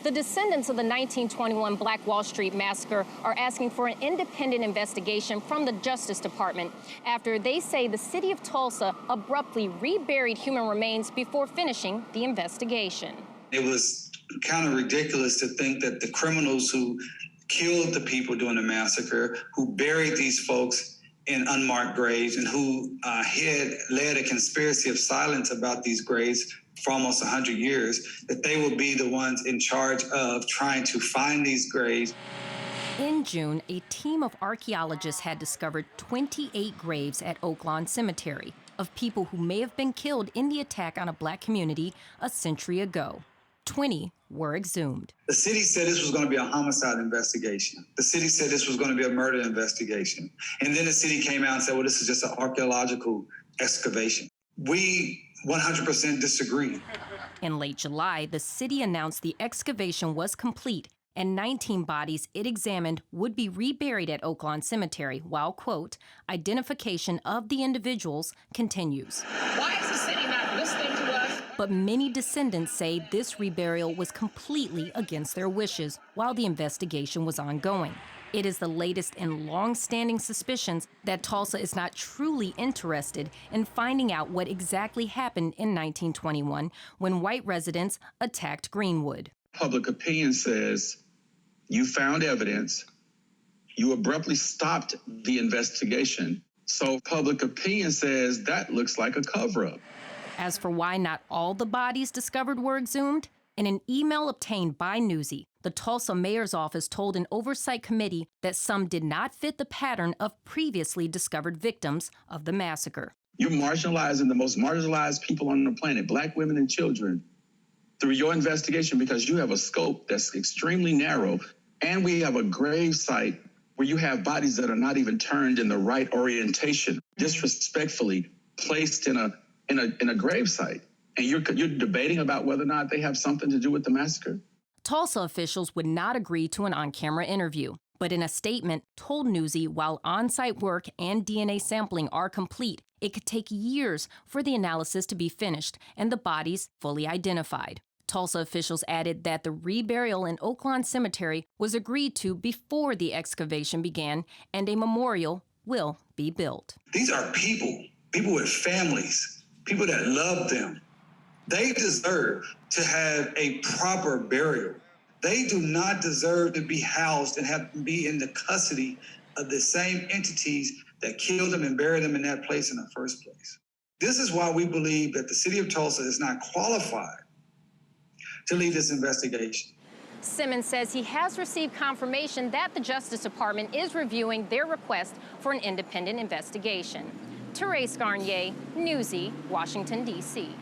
The descendants of the 1921 Black Wall Street Massacre are asking for an independent investigation from the Justice Department after they say the city of Tulsa abruptly reburied human remains before finishing the investigation. It was kind of ridiculous to think that the criminals who killed the people during the massacre, who buried these folks in unmarked graves, and who had led a conspiracy of silence about these graves for almost 100 years, that they will be the ones in charge of trying to find these graves. In June, a team of archaeologists had discovered 28 graves at Oak Lawn Cemetery of people who may have been killed in the attack on a Black community a century ago. 20 were exhumed. The city said this was going to be a homicide investigation. The city said this was going to be a murder investigation. And then the city came out and said, well, this is just an archaeological excavation. We 100% disagree. In late July, the city announced the excavation was complete and 19 bodies it examined would be reburied at Oak Lawn Cemetery while, quote, identification of the individuals continues. Why is the city not listening to us? But many descendants say this reburial was completely against their wishes while the investigation was ongoing. It is the latest in long-standing suspicions that Tulsa is not truly interested in finding out what exactly happened in 1921 when white residents attacked Greenwood. Public opinion says you found evidence, you abruptly stopped the investigation. So public opinion says that looks like a cover-up. As for why not all the bodies discovered were exhumed, in an email obtained by Newsy, the Tulsa mayor's office told an oversight committee that some did not fit the pattern of previously discovered victims of the massacre. You're marginalizing the most marginalized people on the planet, Black women and children, through your investigation because you have a scope that's extremely narrow, and we have a grave site where you have bodies that are not even turned in the right orientation, disrespectfully placed in a grave site. And you're debating about whether or not they have something to do with the massacre? Tulsa officials would not agree to an on-camera interview, but in a statement told Newsy while on-site work and DNA sampling are complete, it could take years for the analysis to be finished and the bodies fully identified. Tulsa officials added that the reburial in Oak Lawn Cemetery was agreed to before the excavation began, and a memorial will be built. These are people with families, people that love them. They deserve to have a proper burial. They do not deserve to be housed and be in the custody of the same entities that killed them and buried them in that place in the first place. This is why we believe that the city of Tulsa is not qualified to lead this investigation. Simmons says he has received confirmation that the Justice Department is reviewing their request for an independent investigation. Therese Garnier, Newsy, Washington, D.C.